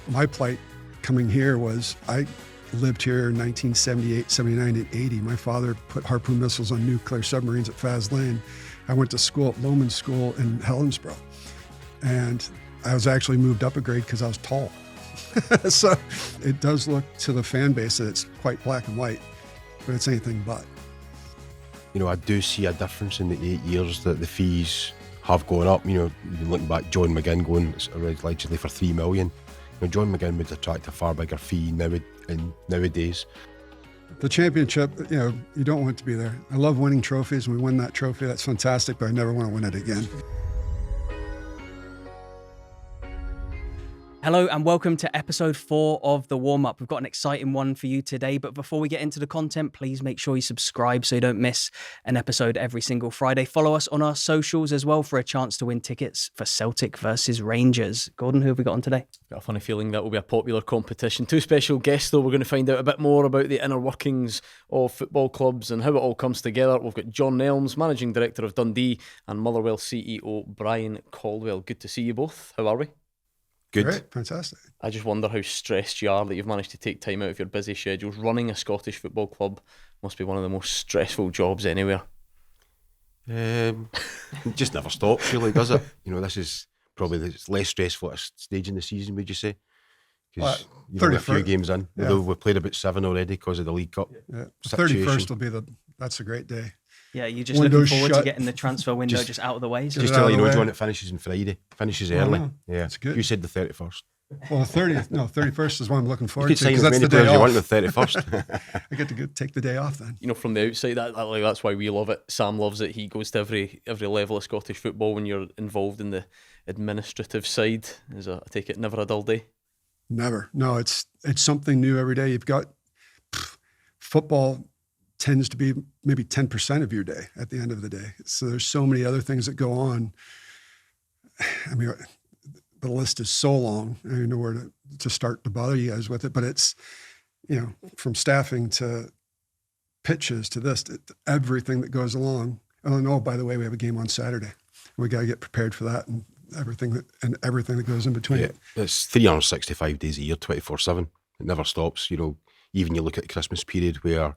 my plight coming here was I lived here in 1978, 79, and 80. My father put harpoon missiles on nuclear submarines at Faz Lane. I went to school at Lowman School in Helensborough. And I was actually moved up a grade because I was tall. So it does look to the fan base that it's quite black and white, but it's anything but. You know, I do see a difference in the 8 years that the fees have gone up. You know, looking back, John McGinn going allegedly for $3 million. You know, John McGinn would attract a far bigger fee nowadays. The championship, you know, you don't want to be there. I love winning trophies. When we win that trophy, that's fantastic, but I never want to win it again. Hello and welcome to episode 4 of The Warm-Up. We've got an exciting one for you today, but before we get into the content, please make sure you subscribe so you don't miss an episode every single Friday. Follow us on our socials as well for a chance to win tickets for Celtic versus Rangers. Gordon, who have we got on today? Got a funny feeling that will be a popular competition. 2 special guests though. We're going to find out a bit more about the inner workings of football clubs and how it all comes together. We've got John Nelms, Managing Director of Dundee, and Motherwell CEO Brian Caldwell. Good to see you both. How are we? Good. Great, fantastic. I just wonder how stressed you are that you've managed to take time out of your busy schedules. Running a Scottish football club must be one of the most stressful jobs anywhere. It just never stops, really, does it? You know, this is probably the less stressful stage in the season, would you say? Because you're a few games in. Yeah. Although we've played about 7 already because of the League Cup. Yeah. 31st will be that's a great day. Yeah, you're just Window's looking forward shut. to getting the transfer window just out of the way. So Just to let you know, John, it finishes on Friday. Finishes early. Yeah, That's good. You said the 31st. Well, 31st is what I'm looking You forward could to, sign because as that's many the day players you want off. the 31st. I get to take the day off then. You know, from the outside, that's why we love it. Sam loves it. He goes to every level of Scottish football when you're involved in the administrative side. I take it never a dull day? Never. No, it's something new every day. You've got football tends to be maybe 10% of your day at the end of the day. So there's so many other things that go on. I mean, the list is so long. I don't even know where to start to bother you guys with it, but it's, you know, from staffing to pitches to this, to everything that goes along. Oh, by the way, we have a game on Saturday. We got to get prepared for that and everything that goes in between. Yeah, it's 365 days a year, 24/7. It never stops. You know, even you look at the Christmas period where,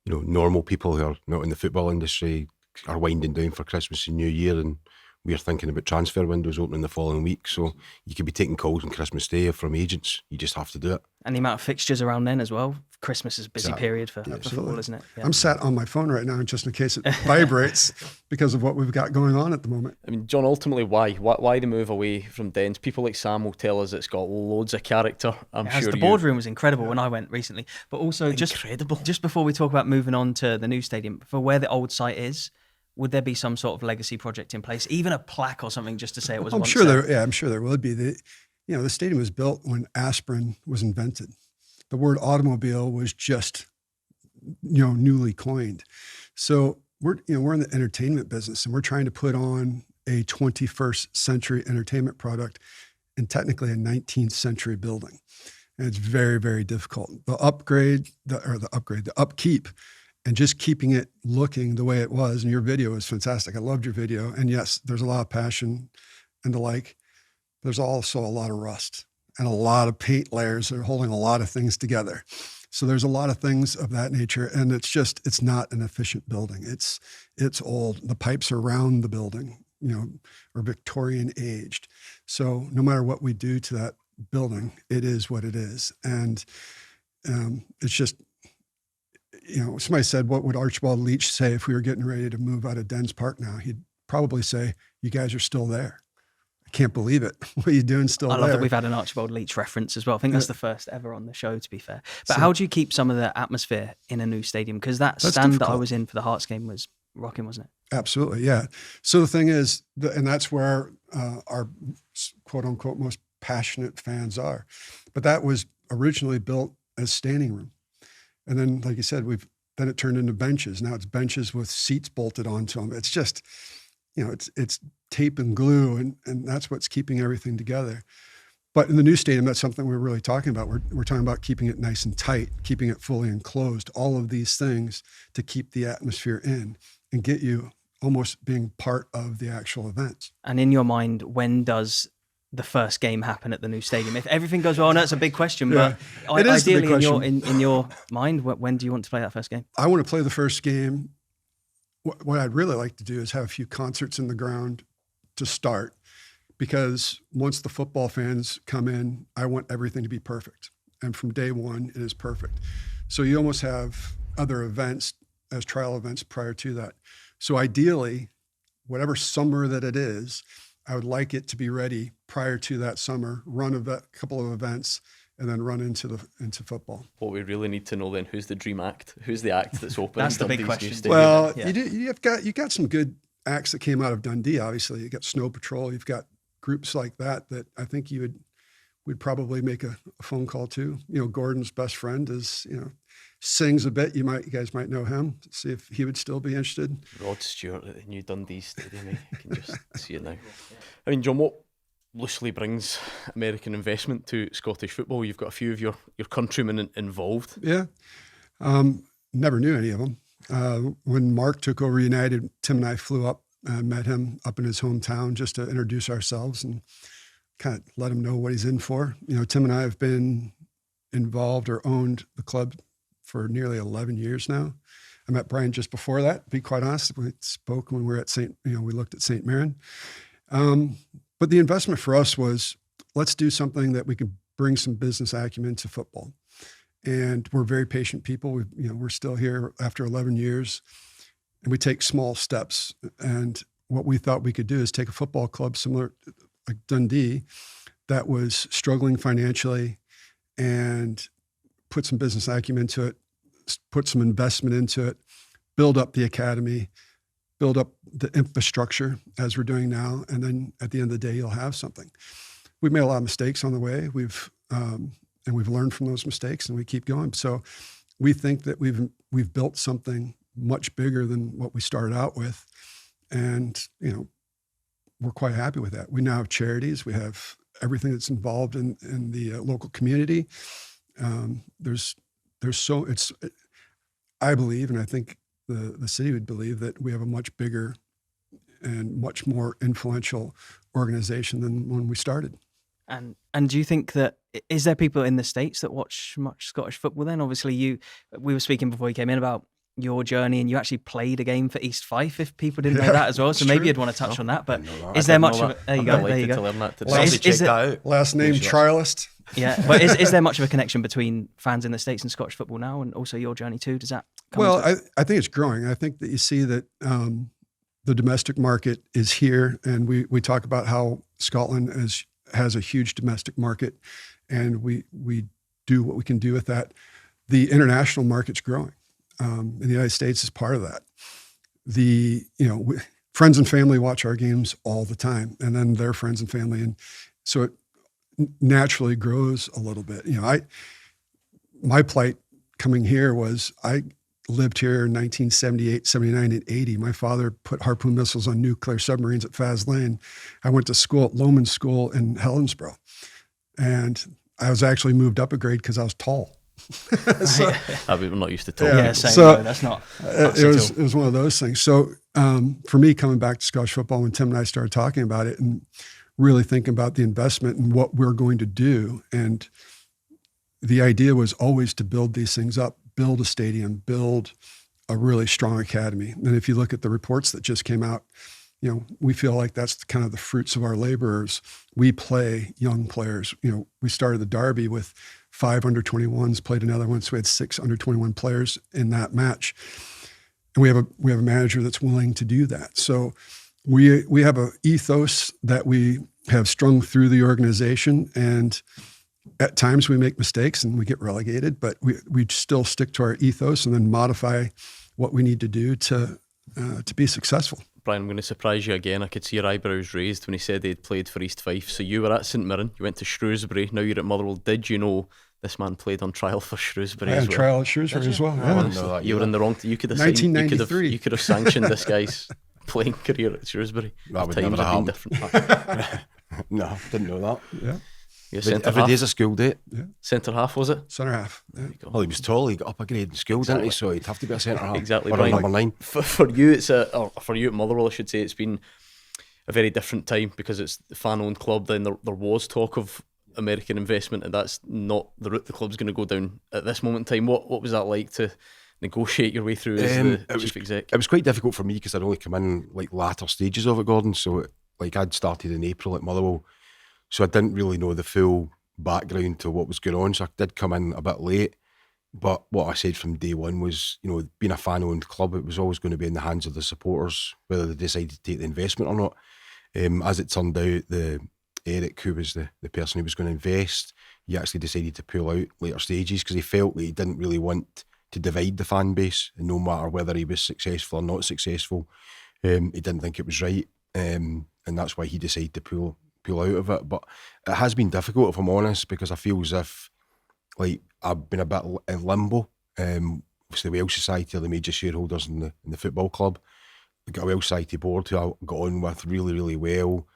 you know, normal people who are not in the football industry are winding down for Christmas and New Year, and we're thinking about transfer windows opening the following week. So you could be taking calls on Christmas Day from agents. You just have to do it. and the amount of fixtures around then as well. Christmas is a busy period for football, isn't it? Yeah. I'm sat on my phone right now just in case it vibrates because of what we've got going on at the moment. I mean, John, ultimately, why the move away from Dens? People like Sam will tell us it's got loads of character. I'm sure the boardroom was incredible when I went recently. But also, incredible. Just before we talk about moving on to the new stadium, for where the old site is, would there be some sort of legacy project in place, even a plaque or something, just to say it was? I'm sure there would be. The stadium was built when aspirin was invented. The word automobile was just, newly coined. So we're in the entertainment business, and we're trying to put on a 21st century entertainment product in technically a 19th century building. And it's very, very difficult. The upkeep, and just keeping it looking the way it was. And your video is fantastic. I loved your video. And yes, there's a lot of passion and the like. There's also a lot of rust and a lot of paint layers that are holding a lot of things together. So there's a lot of things of that nature. And it's not an efficient building. It's old. The pipes around the building, are Victorian aged. So no matter what we do to that building, it is what it is. And it's just, somebody said, what would Archibald Leach say if we were getting ready to move out of Dens Park now? He'd probably say, you guys are still there. I can't believe it. What are you doing still there? I love that we've had an Archibald Leach reference as well. I think that's the first ever on the show, to be fair. But how do you keep some of the atmosphere in a new stadium? Because that's stand difficult. That I was in for the Hearts game was rocking, wasn't it? Absolutely, yeah. So the thing is, and that's where our quote-unquote most passionate fans are. But that was originally built as standing room. And then, like you said, then it turned into benches. Now it's benches with seats bolted onto them. It's just, it's tape and glue, and that's what's keeping everything together. But in the new stadium, that's something we're really talking about. We're talking about keeping it nice and tight, keeping it fully enclosed, all of these things to keep the atmosphere in and get you almost being part of the actual event. And in your mind, when does the first game happen at the new stadium? If everything goes well, I know it's a big question, but It is the big ideally in question. your mind, when do you want to play that first game? I want to play the first game. What I'd really like to do is have a few concerts in the ground to start, because once the football fans come in, I want everything to be perfect. And from day one, it is perfect. So you almost have other events as trial events prior to that. So ideally, whatever summer that it is, I would like it to be ready prior to that summer, run a couple of events, and then run into football. What we really need to know then, who's the dream act? Who's the act that's open? That's the big question. Well, Yeah. you got some good acts that came out of Dundee. Obviously, you got Snow Patrol. You've got groups like that I think we'd probably make a phone call to. Gordon's best friend is sings a bit. You guys might know him. See if he would still be interested. Rod Stewart at the new Dundee Stadium. I can just see it now. I mean, John, what loosely brings American investment to Scottish football? You've got a few of your countrymen involved. Yeah. Never knew any of them. When Mark took over United, Tim and I flew up, met him up in his hometown just to introduce ourselves and kind of let him know what he's in for. Tim and I have been involved or owned the club for nearly 11 years now. I met Brian just before that, to be quite honest. We spoke when we were at we looked at St. Mirren. But the investment for us was, let's do something that we can bring some business acumen to football. And we're very patient people. We're still here after 11 years, and we take small steps. And what we thought we could do is take a football club similar like Dundee that was struggling financially and put some business acumen to it, put some investment into it, build up the academy, build up the infrastructure as we're doing now. And then at the end of the day, you'll have something. We've made a lot of mistakes on the way. We've learned from those mistakes, and we keep going. So we think that we've built something much bigger than what we started out with. And, we're quite happy with that. We now have charities. We have everything that's involved in the local community. I believe, and I think the city would believe, that we have a much bigger and much more influential organization than when we started. And do you think that, is there people in the States that watch much Scottish football then? Obviously we were speaking before you came in about your journey, and you actually played a game for East Fife, if people didn't know that as well. So maybe true. you'd want to touch on that. But is there much of it? There you go. To learn that today. Last name trialist. Yeah, but is there much of a connection between fans in the States and Scottish football now, and also your journey too? Does that come into it? I think it's growing. I think that you see that the domestic market is here, and we talk about how Scotland has a huge domestic market, and we do what we can do with that. The international market's growing. And the United States is part of that. Friends and family watch our games all the time, and then their friends and family. And so it naturally grows a little bit. My plight coming here was, I lived here in 1978, 79, and 80. My father put harpoon missiles on nuclear submarines at Faz Lane. I went to school at Lowman School in Helensborough. And I was actually moved up a grade because I was tall. We're not used to talking. Yeah, same. So no, that's not. It was one of those things. So for me, coming back to Scottish football, when Tim and I started talking about it and really thinking about the investment and what we're going to do, and the idea was always to build these things up, build a stadium, build a really strong academy. And if you look at the reports that just came out, we feel like that's kind of the fruits of our laborers. We play young players. We started the derby with 5 under-21s, played another one, so we had 6 under-21 players in that match. And we have a manager that's willing to do that. So we have an ethos that we have strung through the organization, and at times we make mistakes and we get relegated, but we still stick to our ethos and then modify what we need to do to be successful. Brian, I'm going to surprise you again. I could see your eyebrows raised when he said they'd played for East Fife. So you were at St Mirren, you went to Shrewsbury, now you're at Motherwell. Did you know this man played on trial for Shrewsbury I as had well? trial at Shrewsbury as well. I didn't know that. You were in the wrong. You could have 1993. You could have sanctioned this guy's playing career at Shrewsbury. That would Times never have been have different. No, didn't know that. Yeah. You're Every centre half. day's a school day. Centre half, was it? Center half. Yeah. There you go. Well, he was tall. He got up a grade in school, didn't he? So he'd have to be a centre half. Exactly, Or a Brian. number 9. For you, or for you at Motherwell, I should say, it's been a very different time because it's the fan-owned club. Then there was talk of American investment, and that's not the route the club's going to go down at this moment in time. What was that like to negotiate your way through as the chief exec? It was quite difficult for me because I'd only come in like latter stages of it, Gordon. So like I'd started in April at Motherwell, so I didn't really know the full background to what was going on. So I did come in a bit late. But what I said from day one was, you know, being a fan-owned club, it was always going to be in the hands of the supporters, whether they decided to take the investment or not. As it turned out, Eric, who was the person who was going to invest, he actually decided to pull out later stages because he felt that he didn't really want to divide the fan base, and no matter whether he was successful or not successful, he didn't think it was right, and that's why he decided to pull out of it. But it has been difficult, if I'm honest, because I feel as if like I've been a bit in limbo. Obviously, the Welsh Society are the major shareholders in the football club. We've got a Welsh Society board who I got on with really, really well.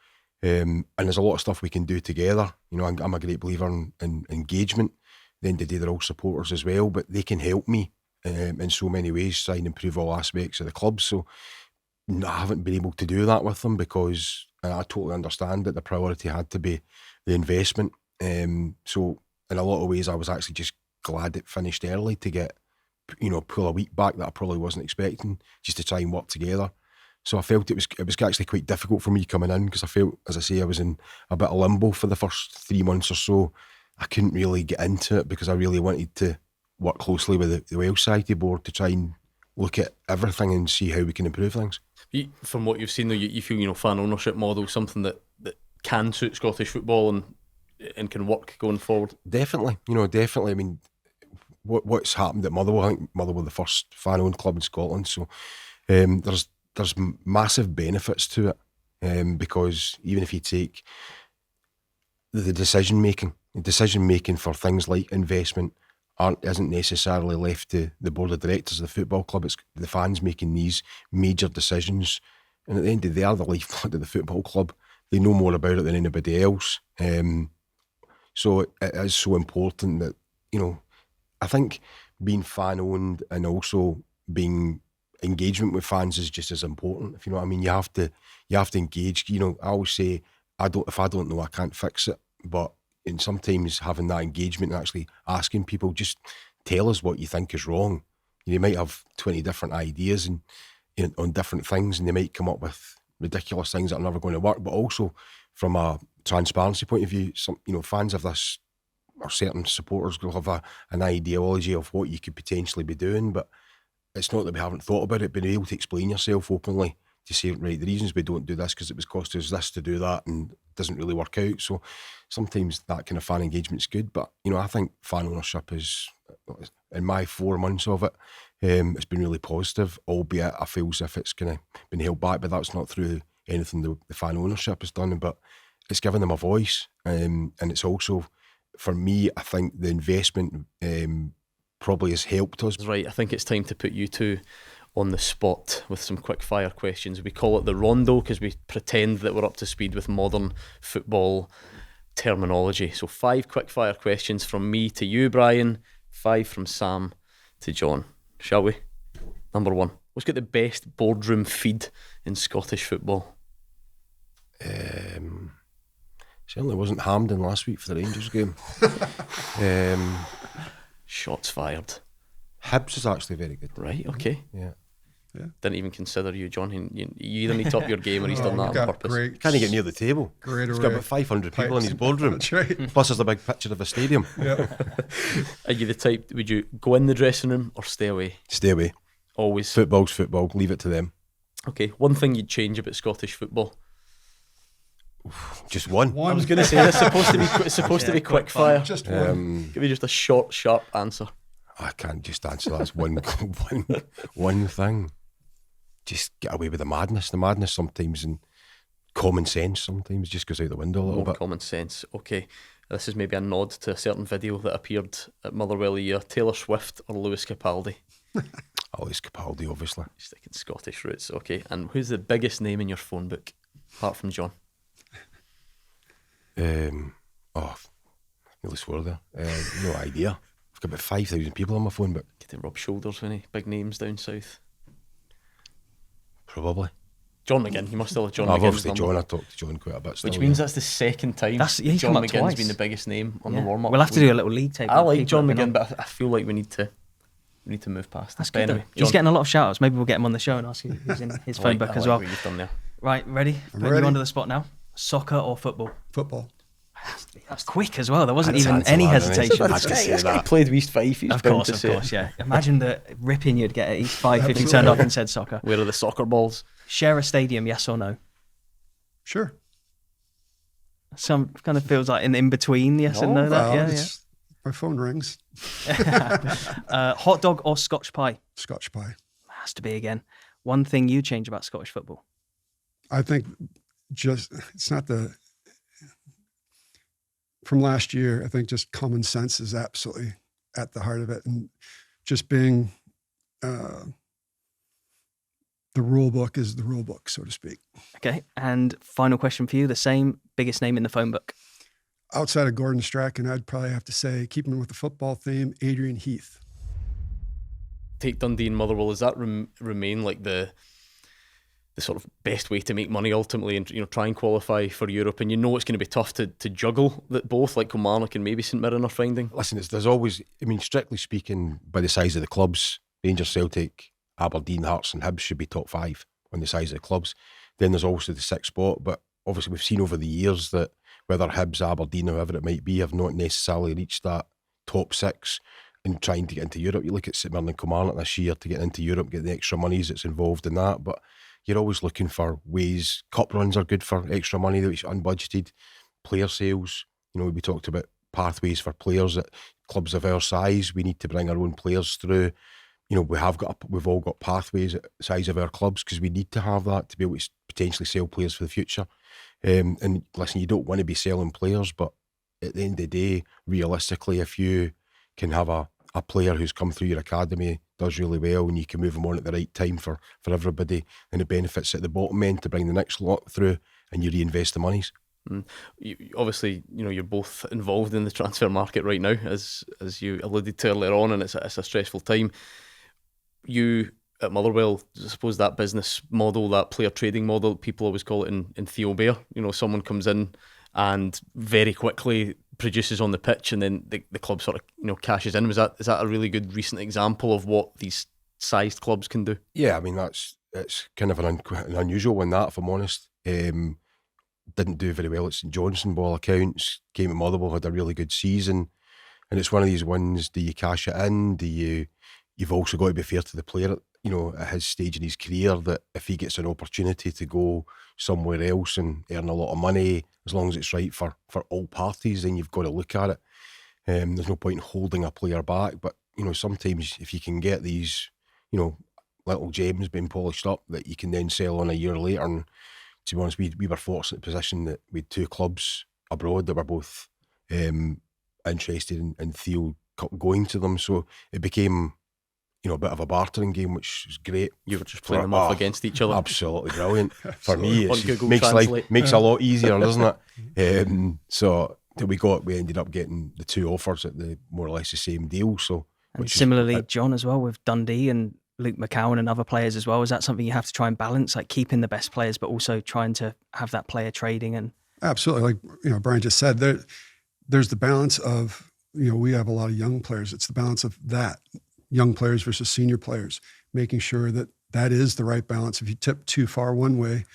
And there's a lot of stuff we can do together. You know, I'm a great believer in engagement. At the end of the day, they're all supporters as well, but they can help me in so many ways, try and improve all aspects of the club. So I haven't been able to do that with them because I totally understand that the priority had to be the investment. So in a lot of ways, I was actually just glad it finished early to get, you know, pull a week back that I probably wasn't expecting, just to try and work together. So I felt it was actually quite difficult for me coming in because I felt, as I say, I was in a bit of limbo for the first 3 months or so. I couldn't really get into it because I really wanted to work closely with the Welsh Society board to try and look at everything and see how we can improve things. From what you've seen, though, you feel, you know, fan ownership model something that can suit Scottish football and can work going forward? Definitely, definitely. I mean, what's happened at Motherwell, I think Motherwell were the first fan-owned club in Scotland, so there's massive benefits to it, because even if you take the decision making for things like investment isn't necessarily left to the board of directors of the football club. It's the fans making these major decisions, and at the end of the day, they are the lifeblood of the football club. They know more about it than anybody else. So it is so important that, I think being fan owned and also being engagement with fans is just as important. If you know what I mean, you have to engage. I always say, if I don't know, I can't fix it. But sometimes having that engagement and actually asking people, just tell us what you think is wrong. You might have 20 different ideas and on different things, and they might come up with ridiculous things that are never going to work. But also from a transparency point of view, fans have this, or certain supporters will have an ideology of what you could potentially be doing, but it's not that we haven't thought about it. Being able to explain yourself openly, to say, right, the reasons we don't do this because it was cost us this to do that and it doesn't really work out. So sometimes that kind of fan engagement is good, but I think fan ownership is, in my 4 months of it, it's been really positive, albeit I feel as if it's kind of been held back, but that's not through anything the fan ownership has done, but it's given them a voice, and it's also, for me, I think the investment probably has helped us. Right, I think it's time to put you two on the spot with some quick fire questions. We call it the Rondo because we pretend that we're up to speed with modern football terminology. So 5 quick fire questions from me to you, Brian, 5 from Sam to John. Shall we? Number 1. What's got the best boardroom feed in Scottish football? Certainly wasn't Hampden last week for the Rangers game. Shots fired. Hibs is actually very good. Right, okay. Yeah. Didn't even consider you, John. You either need to up your game or he's done that on purpose. Can't he get near the table? He's got about 500 people in his boardroom. That's right. Plus there's a big picture of a stadium. Yeah. Are you the type, would you go in the dressing room or stay away? Stay away. Always. Football's football. Leave it to them. Okay, one thing you'd change about Scottish football? Just one. I was going to say it's supposed to be quick fire. Just one. Give me just a short, sharp answer. I can't just answer that. It's one thing. Just get away with the madness. The madness sometimes, and common sense sometimes just goes out the window a little bit. Common sense. Okay, this is maybe a nod to a certain video that appeared at Motherwell a year. Taylor Swift or Lewis Capaldi? Lewis Capaldi, obviously. Sticking Scottish roots. Okay, and who's the biggest name in your phone book apart from John? Nearly swore there. No idea. I've got about 5,000 people on my phone book. Get to rub shoulders with any big names down south? Probably. John McGinn. You must still have John I've McGinn's obviously number. John. I talked to John quite a bit. Still, Which means that's the second time He's John come up McGinn's twice. been the biggest name on the Yeah. warm-up. We'll have to do a little league table. I like People John that have McGinn, been on. but I feel like we need to move past That's that. good. Anyway, Though. He's getting a lot of shout outs. Maybe we'll get him on the show and ask you who's in his phone book I as like well. what you've done there. Right, ready? Putting ready. you onto the spot now. Soccer or football? Football. That's quick as well. There wasn't That's even answer any that, isn't it? hesitation. I just say This guy that. played East 5. He's Of bound course, to say it. yeah. Imagine the ripping you'd get at East 5 if you Absolutely. turned up and said soccer. Where are the soccer balls? Share a stadium, yes or no? Sure. Some kind of feels like an in between, yes and no. Well, That, yeah, my phone rings. yeah. Hot dog or Scotch pie? Scotch pie. Has to be again. One thing you change about Scottish football? I think it's not from last year. I think just common sense is absolutely at the heart of it, and just being the rule book is the rule book, so to speak. Okay. And final question for you: the same biggest name in the phone book? Outside of Gordon Strachan, I'd probably have to say, keeping with the football theme, Adrian Heath. Take Dundee and Motherwell. Does that remain like the sort of best way to make money ultimately, and try and qualify for Europe? And it's going to be tough to juggle that both, like Kilmarnock and maybe St Mirren are finding. Listen, there's always, strictly speaking, by the size of the clubs, Rangers, Celtic, Aberdeen, Hearts and Hibs should be top 5 on the size of the clubs. Then there's also the 6th spot, but obviously we've seen over the years that whether Hibs, Aberdeen, whoever it might be, have not necessarily reached that top 6 and trying to get into Europe. You look at St Mirren and Kilmarnock this year to get into Europe, get the extra monies that's involved in that, but you're always looking for ways. Cup runs are good for extra money, which is unbudgeted. Player sales, we talked about pathways for players at clubs of our size. We need to bring our own players through. We've all got pathways at the size of our clubs because we need to have that to be able to potentially sell players for the future. And listen, you don't want to be selling players, but at the end of the day, realistically, if you can have a player who's come through your academy, does really well, and you can move them on at the right time for everybody, and it benefits at the bottom end to bring the next lot through, and you reinvest the monies. Obviously, you're both involved in the transfer market right now, as you alluded to earlier on, and it's a stressful time. You at Motherwell, I suppose that business model, that player trading model, people always call it in Theo Blair. Someone comes in and very quickly produces on the pitch, and then the club sort of cashes in. Is that a really good recent example of what these sized clubs can do? Yeah, it's kind of an unusual one, that, if I'm honest. Didn't do very well at St Johnstone by all accounts. Came at Motherwell, had a really good season, and it's one of these ones. Do you cash it in? You've also got to be fair to the player, at his stage in his career, that if he gets an opportunity to go somewhere else and earn a lot of money, as long as it's right for all parties, then you've got to look at it. There's no point in holding a player back, but sometimes if you can get these little gems being polished up that you can then sell on a year later, and to be honest, we were fortunate position that we had 2 clubs abroad that were both interested in Theo going to them, so it became a bit of a bartering game, which is great. You were just playing them off against each other. Absolutely brilliant. For me, On it Google makes Translate. makes a lot easier, doesn't it? So we ended up getting the 2 offers at the more or less the same deal. So And similarly, John, as well, with Dundee and Luke McCowan and other players as well, is that something you have to try and balance, like keeping the best players, but also trying to have that player trading? And Absolutely. Like, Brian just said, there's the balance of, we have a lot of young players. It's the balance of that, young players versus senior players, making sure that is the right balance. If you tip too far one way,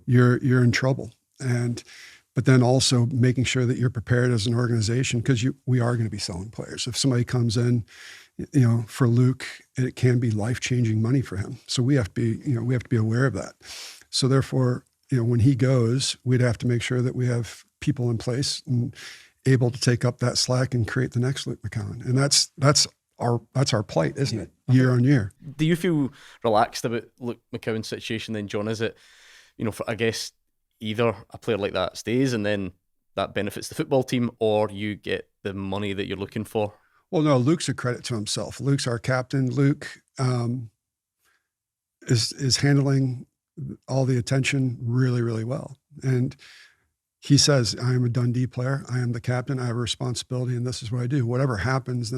you're in trouble. But then also making sure that you're prepared as an organization, because we are going to be selling players. If somebody comes in, for Luke, it can be life-changing money for him. So we have to be aware of that. So therefore, when he goes, we'd have to make sure that we have people in place and able to take up that slack and create the next Luke McCowan. And that's our plight, isn't it? Year on year. Do you feel relaxed about Luke McCowan's situation then, John? Is it, I guess either a player like that stays and then that benefits the football team, or you get the money that you're looking for? Well, no, Luke's a credit to himself. Luke's our captain. Luke is handling all the attention really, really well. And he says, I am a Dundee player. I am the captain. I have a responsibility, and this is what I do. Whatever happens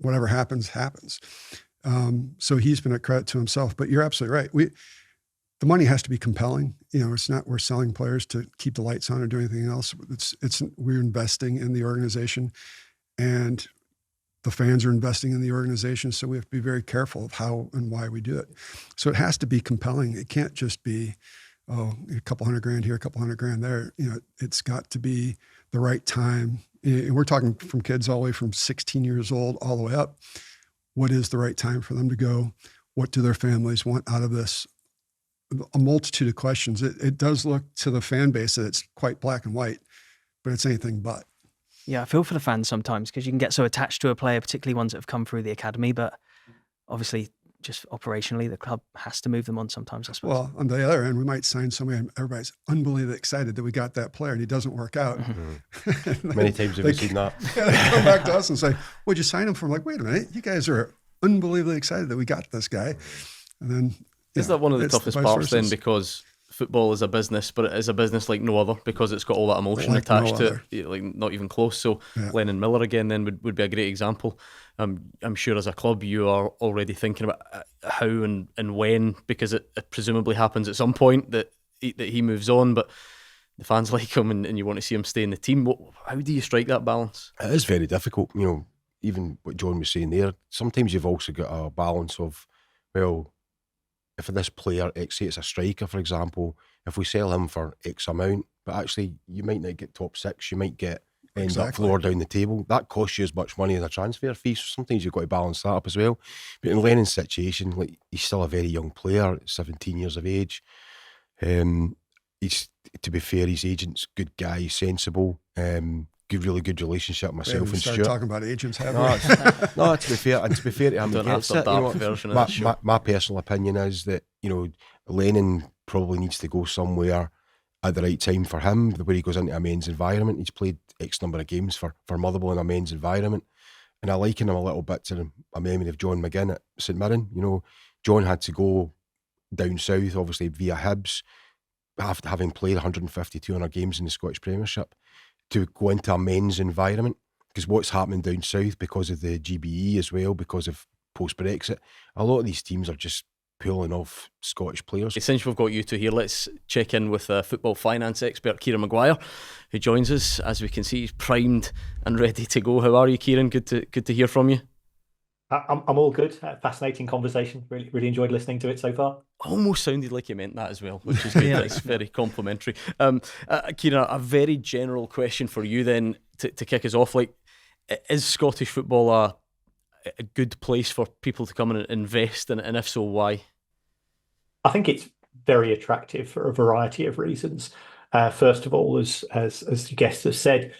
whatever happens. So he's been a credit to himself. But you're absolutely right. the money has to be compelling. It's not we're selling players to keep the lights on or do anything else. We're investing in the organization, and the fans are investing in the organization. So we have to be very careful of how and why we do it. So it has to be compelling. It can't just be, a couple $100,000 here, a couple $100,000 there. It's got to be the right time. And we're talking from kids all the way from 16 years old all the way up. What is the right time for them to go? What do their families want out of this? A multitude of questions. It does look to the fan base that it's quite black and white, but it's anything but. Yeah, I feel for the fans sometimes because you can get so attached to a player, particularly ones that have come through the academy, but obviously just operationally the club has to move them on sometimes, I suppose. Well, on the other end, we might sign somebody and everybody's unbelievably excited that we got that player and he doesn't work out. Many times have we seen that. They come back to us and say, what'd you sign him for? I'm like, wait a minute, you guys are unbelievably excited that we got this guy. And then is that one of the toughest parts then, because football is a business, but it is a business like no other because it's got all that emotion attached to it, like not even close. So Lennon Miller again then would be a great example. I'm sure as a club you are already thinking about how and when, because it presumably happens at some point that he moves on, but the fans like him and you want to see him stay in the team. How do you strike that balance? It is very difficult. Even what John was saying there, sometimes you've also got a balance of, well, if this player, say it's a striker, for example, if we sell him for X amount, but actually you might not get top six, you might end up floor down the table. That costs you as much money as a transfer fee. So sometimes you've got to balance that up as well. But in Lennon's situation, like, he's still a very young player, 17 years of age. He's, to be fair, his agent's good guy, he's sensible. Really good relationship with myself and Stuart. Talking about agents, have no, to be fair to him, my personal opinion is that Lennon probably needs to go somewhere at the right time for him, where he goes into a men's environment. He's played X number of games for Motherwell in a men's environment, and I liken him a little bit to a memory of John McGinn at St Mirren. John had to go down south, obviously via Hibs, after having played 150, 200 games in the Scottish Premiership, to go into a men's environment, because what's happening down south because of the GBE as well, because of post-Brexit, a lot of these teams are just pulling off Scottish players. Since we've got you two here, let's check in with football finance expert Kieran Maguire, who joins us. As we can see, he's primed and ready to go. How are you, Kieran? Good to hear from you. I'm all good. Fascinating conversation. Really enjoyed listening to it so far. Almost sounded like you meant that as well, which is good. It's very complimentary. Kieran, a very general question for you then to kick us off. Like, is Scottish football a good place for people to come and invest in, and if so, why? I think it's very attractive for a variety of reasons. First of all, as the guest has said,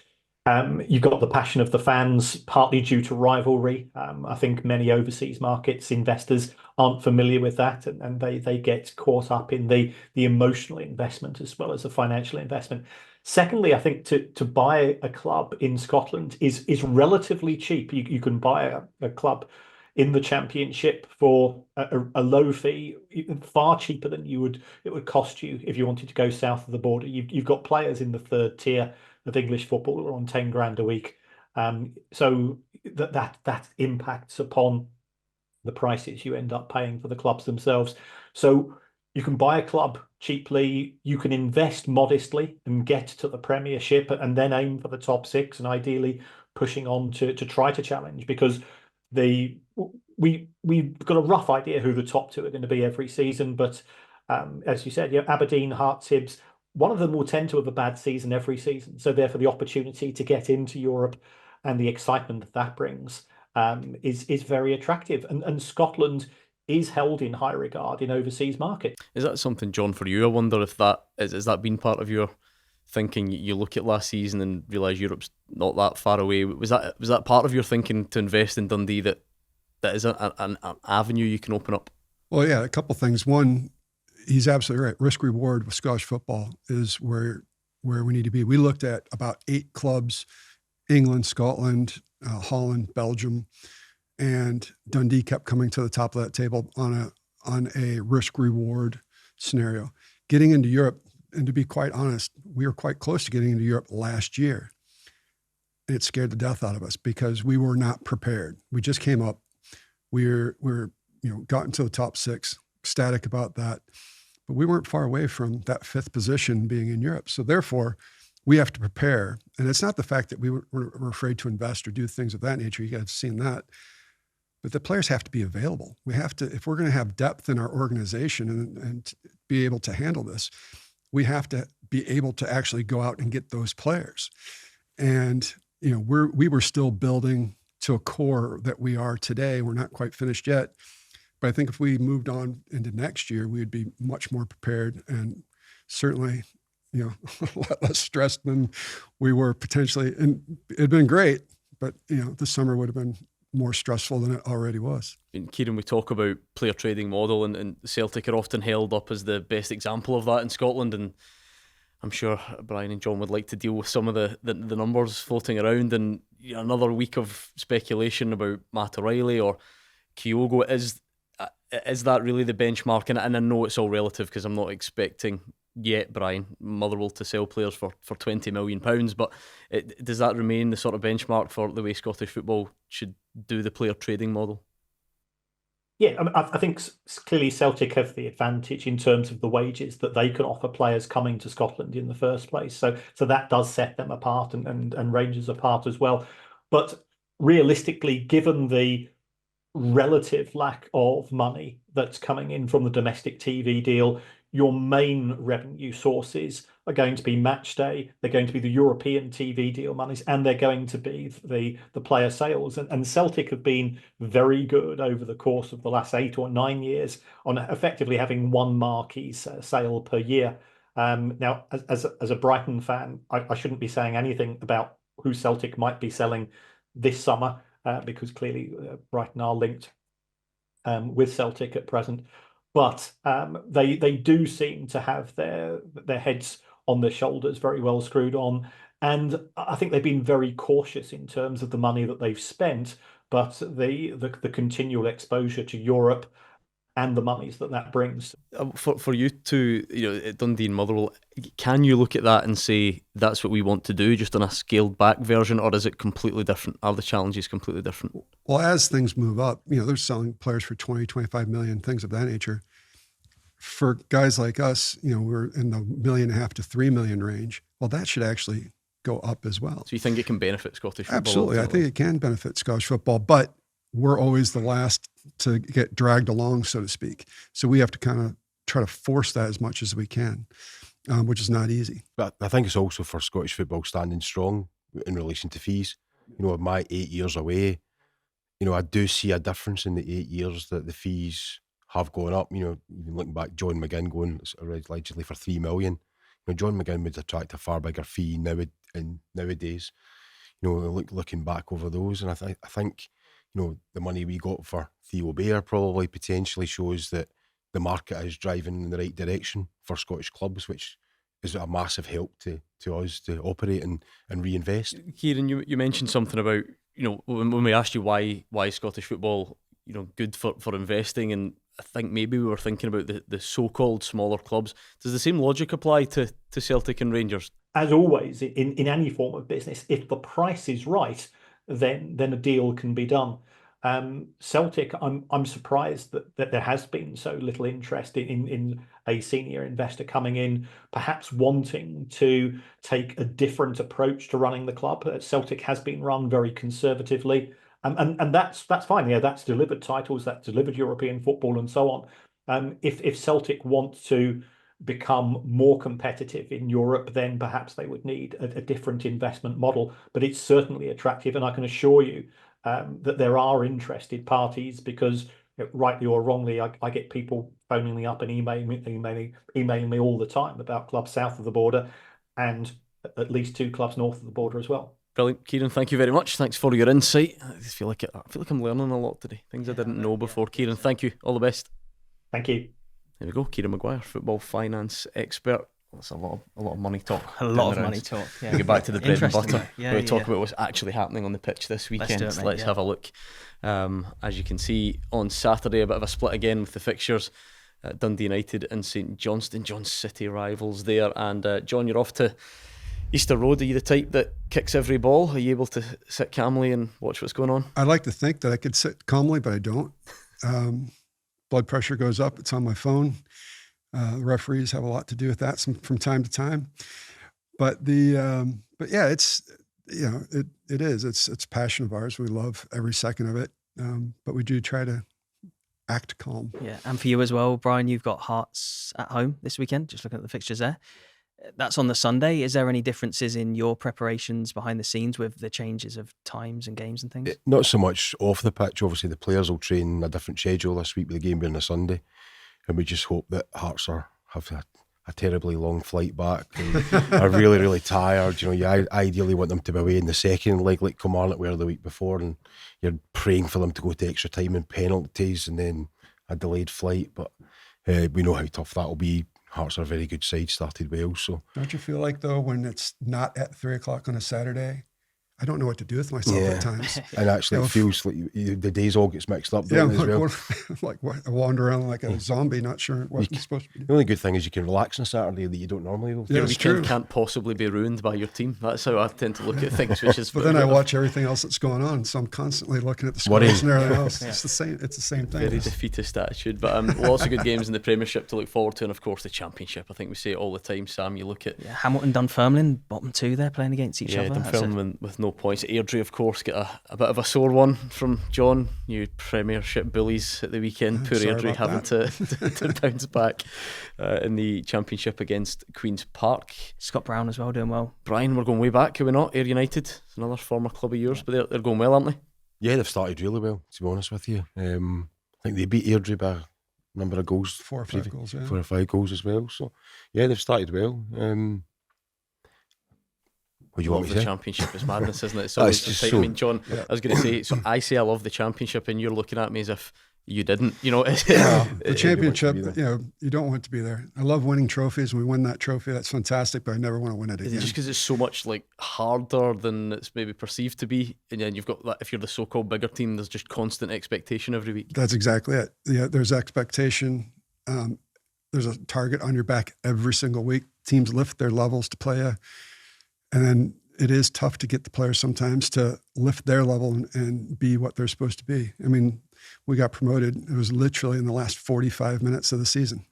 you've got the passion of the fans, partly due to rivalry. I think many overseas markets investors aren't familiar with that, and they get caught up in the emotional investment as well as the financial investment. Secondly, I think to buy a club in Scotland is relatively cheap. You can buy a club in the Championship for a low fee, far cheaper than it would cost you if you wanted to go south of the border. You've got players in the third tier of English football who are on 10 grand a week. So that impacts upon the prices you end up paying for the clubs themselves. So you can buy a club cheaply, you can invest modestly and get to the Premiership and then aim for the top six and ideally pushing on to try to challenge, because we've got a rough idea who the top two are going to be every season. But as you said, Aberdeen, Hearts, Hibs, one of them will tend to have a bad season every season. So therefore the opportunity to get into Europe and the excitement that brings is very attractive. And Scotland is held in high regard in overseas markets. Is that something, John, for you? I wonder if that has that been part of your thinking? You look at last season and realise Europe's not that far away. Was that part of your thinking to invest in Dundee, that is an avenue you can open up? Well, yeah, a couple of things. One, he's absolutely right. Risk reward with Scottish football is where we need to be. We looked at about 8 clubs: England, Scotland, Holland, Belgium, and Dundee kept coming to the top of that table on a risk reward scenario. Getting into Europe, and to be quite honest, we were quite close to getting into Europe last year. And it scared the death out of us because we were not prepared. We just came up. We're got into the top 6, ecstatic about that. but we weren't far away from that 5th position being in Europe. So therefore, we have to prepare. And it's not the fact that we're afraid to invest or do things of that nature. You guys have seen that. But the players have to be available. We have to, if we're going to have depth in our organization and be able to handle this, we have to be able to actually go out and get those players. And, you know, we were still building to a core that we are today. We're not quite finished yet. But I think if we moved on into next year, we would be much more prepared and certainly, you know, a lot less stressed than we were potentially. And it'd been great, but, you know, the summer would have been more stressful than it already was. And Kieran, we talk about player trading model, and Celtic are often held up as the best example of that in Scotland, and I'm sure Brian and John would like to deal with some of the numbers floating around, and you know, another week of speculation about Matt O'Reilly or Kyogo. Is that really the benchmark? And I know it's all relative, because I'm not expecting yet, Brian, Motherwell to sell players for £20 million, but does that remain the sort of benchmark for the way Scottish football should do the player trading model? Yeah, I think clearly Celtic have the advantage in terms of the wages that they can offer players coming to Scotland in the first place. So that does set them apart and Rangers apart as well. But realistically, given the relative lack of money that's coming in from the domestic TV deal, your main revenue sources are going to be match day, they're going to be the European TV deal monies, and they're going to be the player sales. And Celtic have been very good over the course of the last 8 or 9 years on effectively having one marquee sale per year. Now, as a Brighton fan, I shouldn't be saying anything about who Celtic might be selling this summer, because clearly Brighton are linked with Celtic at present. But they do seem to have their heads on their shoulders very well screwed on. And I think they've been very cautious in terms of the money that they've spent, but the continual exposure to Europe and the monies that brings. For you two, you know, at Dundee and Motherwell, can you look at that and say that's what we want to do, just on a scaled back version, or is it completely different? Are the challenges completely different? Well, as things move up, you know, they're selling players for 20, 25 million, things of that nature. For guys like us, you know, we're in the $1.5 million to $3 million range. Well, that should actually go up as well. So you think it can benefit Scottish football? Absolutely. I think it can benefit Scottish football, but we're always the last to get dragged along, so to speak. So we have to kind of try to force that as much as we can, which is not easy. But I think it's also for Scottish football standing strong in relation to fees. You know, my 8 years away, you know, I do see a difference in the 8 years that the fees have gone up. You know, even looking back, John McGinn going allegedly for $3 million. You know, John McGinn would attract a far bigger fee nowadays. You know, looking back over those, and I think, you know, the money we got for Theo Blair probably potentially shows that the market is driving in the right direction for Scottish clubs, which is a massive help to us to operate and reinvest. Kieran, you mentioned something about, you know, when we asked you why Scottish football, you know, good for investing, and I think maybe we were thinking about the so-called smaller clubs. Does the same logic apply to Celtic and Rangers? As always, in any form of business, if the price is right, then a deal can be done. Celtic, I'm surprised that there has been so little interest in a senior investor coming in, perhaps wanting to take a different approach to running the club. Celtic has been run very conservatively, and that's fine. Yeah, that's delivered titles, that's delivered European football, and so on. If Celtic want to become more competitive in Europe, then perhaps they would need a different investment model. But it's certainly attractive, and I can assure you that there are interested parties, because, you know, rightly or wrongly, I get people phoning me up and emailing me all the time about clubs south of the border, and at least 2 clubs north of the border as well. Brilliant, Kieran. Thank you very much. Thanks for your insight. I feel like I'm learning a lot today. Things I didn't know before. Kieran, thank you. All the best. Thank you. There we go. Kieran Maguire, football finance expert. That's a lot of money talk. A lot of money talk. Yeah. Get back to the bread and butter. Yeah, we talk about what's actually happening on the pitch this weekend. Let's have a look. As you can see, on Saturday, a bit of a split again with the fixtures. Dundee United and St Johnstone, John City rivals there. And John, you're off to Easter Road. Are you the type that kicks every ball? Are you able to sit calmly and watch what's going on? I like to think that I could sit calmly, but I don't. Blood pressure goes up. It's on my phone. The referees have a lot to do with that from time to time. But yeah, it's it is. It's a passion of ours. We love every second of it. But we do try to act calm. Yeah, and for you as well, Brian, you've got Hearts at home this weekend. Just looking at the fixtures there. That's on the Sunday. Is there any differences in your preparations behind the scenes with the changes of times and games and things? Not so much off the pitch. Obviously, the players will train a different schedule this week with the game being a Sunday, and we just hope that Hearts have a terribly long flight back and are really, really tired. You ideally want them to be away in the second leg like Kilmarnock were the week before, and you're praying for them to go to extra time and penalties and then a delayed flight. But we know how tough that will be. Hearts are a very good side, started well. So don't you feel like, though, when it's not at 3:00 on a Saturday, I don't know what to do with myself at times. And actually, it feels like the days all gets mixed up. Yeah, as well. I wander around like a zombie, not sure what I'm supposed to be doing. The only good thing is you can relax on a Saturday that you don't normally do. Yeah, Your it's weekend true. can't possibly be ruined by your team. That's how I tend to look at things. Which is, But then I watch everything else that's going on, so I'm constantly looking at the scores and everything else. It's the same. It's the same thing. very defeatist attitude. But lots of good games in the Premiership to look forward to, and of course the Championship. I think we say it all the time, Sam. You look at Hamilton, Dunfermline, bottom two there playing against each other. Dunfermline with no points. Airdrie, of course, get a bit of a sore one from John. You Premiership bullies at the weekend. Poor Sorry Airdrie about having to bounce back in the Championship against Queen's Park. Scott Brown as well, doing well. Brian, we're going way back, are we not? Ayr United, it's another former club of yours, but they're going well, aren't they? Yeah, they've started really well, to be honest with you. I think they beat Airdrie by a number of goals. 4 or 5 goals, yeah. 4 or 5 goals as well. So, yeah, they've started well. What do you want me Love to the say? Championship is madness, isn't it? It's It's always just tight. so- I mean, John, Yeah. I was going to say, so I say I love the Championship, and you're looking at me as if you didn't. The championship, you don't want to be there. I love winning trophies. We win that trophy. That's fantastic, but I never want to win it Is again. it just because it's so much like harder than it's maybe perceived to be, and then you've got that if you're the so-called bigger team, there's just constant expectation every week. That's exactly it. Yeah, there's expectation. There's a target on your back every single week. Teams lift their levels to play you. And then it is tough to get the players sometimes to lift their level and be what they're supposed to be. I mean, we got promoted. It was literally in the last 45 minutes of the season.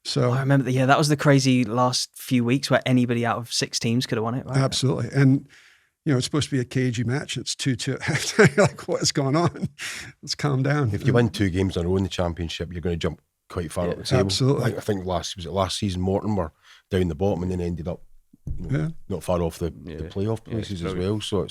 So I remember, that was the crazy last few weeks where anybody out of 6 teams could have won it, right? absolutely. And, it's supposed to be a cagey match. It's 2-2 at halftime. You're like, what is going on? Let's calm down. If you win 2 games in a row in the Championship, you're going to jump quite far up the table. absolutely. I think last season, Morton were down the bottom and then ended up not far off the playoff places as well. So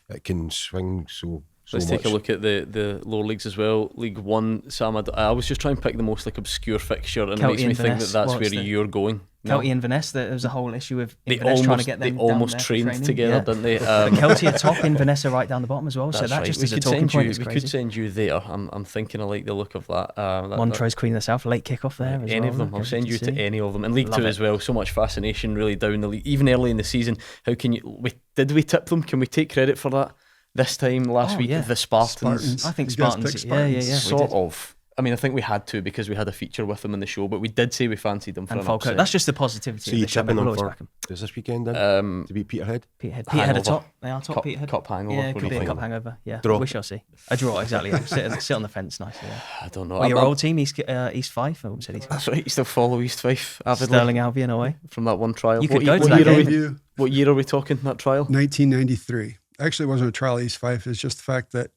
it can swing so Let's much. take a look at the lower leagues as well. League One, Sam, I always just try and pick the most like obscure fixture, and Kelty it makes me and think Vaness. that's Well, where it's the- you're going. Kelty and Vaness, there was a whole issue with They Inverness trying to almost get them they down almost there for trained training. together, Yeah. didn't they? But Kelty are top, Inverness are right down the bottom as well. So That's that right. just We is a could talking send point. you. It's We crazy. could send you there. I'm thinking I like the look of that. Montrose Queen of the South, late kickoff there. As Any well. of them, I'll Good send you to see. any of them. And League Love Two it. as well. So much fascination, really down the league, even early in the season. How can you? Did we tip them? Can we take credit for that? This time last week, yeah. the Spartans. I think You guys Spartans. picked Yeah, we Sort did. of. I mean, I think we had to because we had a feature with them in the show, but we did say we fancied them for And an Falkirk. upset. That's just the positivity. So of you the show, tipping mate. them We'll always for back 'em. this weekend then? to beat Peterhead? Peterhead Hangover. are top. They are top. Peterhead. Cup hangover. Yeah, What could do be you a think? cup hangover. Yeah, Draw. we shall see. A draw, exactly. sit on the fence, nice. Yeah. I don't know. Well, your I'm- old team, East Fife. I almost said East Fife. That's right. You still follow East Fife avidly Sterling Albion away. from that one trial. You could What go ye- to what that year are game. we- What year are we talking? That trial? 1993. Actually, it wasn't a trial East Fife. It's just the fact that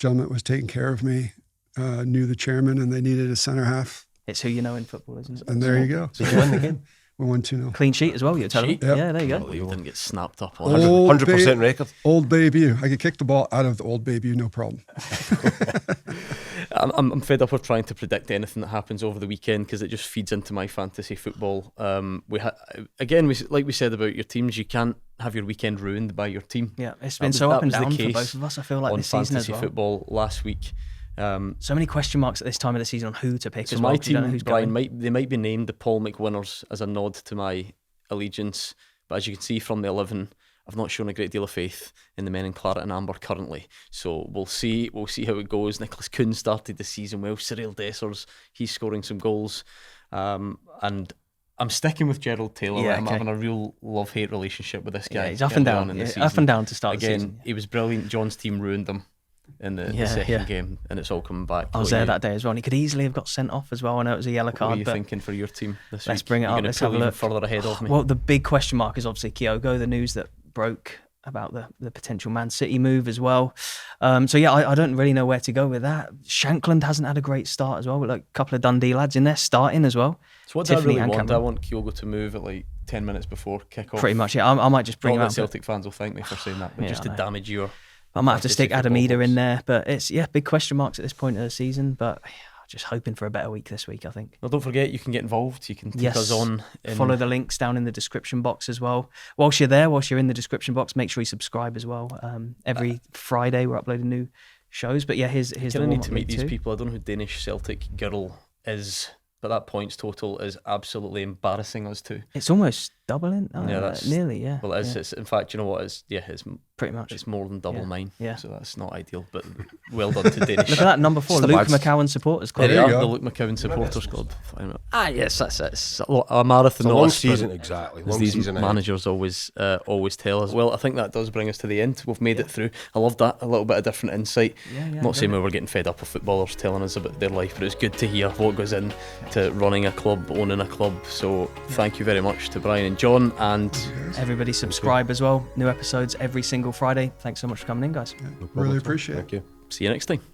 gentleman was taking care of me, knew the chairman, and they needed a centre half. It's who you know in football, isn't it? And there you go. Did you win the game? We won 2-0. Clean sheet as well. You're telling me. Sheet? Yep. Yeah, there you go. Oh, you didn't get snapped up on. Old 100% record. Old Bayview. I could kick the ball out of the Old Bayview, no problem. I'm fed up with trying to predict anything that happens over the weekend because it just feeds into my fantasy football. Like we said about your teams, you can't have your weekend ruined by your team. Yeah, it's That been was- so that up and was the down for case both of us. I feel like on this season as fantasy well. football last week. So many question marks at this time of the season on who to pick So as well. my 'cause you don't know team, who's Brian, going. they might be named the Paul McWinners as a nod to my allegiance, but as you can see from the 11, I've not shown a great deal of faith in the men in claret and amber currently. So we'll see how it goes. Nicholas Kuhn started the season well. Cyril Dessers, he's scoring some goals, and I'm sticking with Gerald Taylor. Yeah, I'm okay. having a real love-hate relationship with this guy. Yeah, he's up and early on down. in the Yeah, season. up and down to start the Again, season. he was brilliant. John's team ruined him. in the second game, and it's all coming back. I was there that day as well, and he could easily have got sent off as well. I know it was a yellow card. What are you thinking for your team this week? Let's bring it up. Let's have a look. Further ahead of me. Well, the big question mark is obviously Kyogo, the news that broke about the potential Man City move as well. So yeah, I don't really know where to go with that. Shankland hasn't had a great start as well, with like a couple of Dundee lads in there starting as well. So what do I really want? I want Kyogo to move at like 10 minutes before kick-off. Pretty much, yeah. I might just bring him out. Celtic fans will thank me for saying that, but just to damage your... I might have to stick Adam Eder in there, but it's big question marks at this point of the season. But just hoping for a better week this week, I think. Well, don't forget, you can get involved. You can take us on. Follow the links down in the description box as well. Whilst you're there, whilst you're in the description box, make sure you subscribe as well. Every Friday we're uploading new shows. But yeah, here's the warm-up need to meet week these too. people. I don't know who Danish Celtic girl is, but that points total is absolutely embarrassing us too. It's almost doubling. That's nearly. Yeah. Well, it is. It's, in fact, you know what? It's pretty much. It's more than double mine. Yeah. So that's not ideal. But well done to Danish. Look at that, number 4, Luke McCowan supporters club. There you go. The Luke McCowan supporters club. Yes, that's it. It's a marathon. It's a long season, exactly. As these managers always tell us. Well, I think that does bring us to the end. We've made it through. I love that. A little bit of different insight. Not saying we were getting fed up with footballers telling us about their life, but it's good to hear what goes into running a club, owning a club. So thank you very much to Brian and John, and everybody subscribe as well. New episodes every single Friday. Thanks so much for coming in, guys. Really appreciate it. Thank you. See you next time.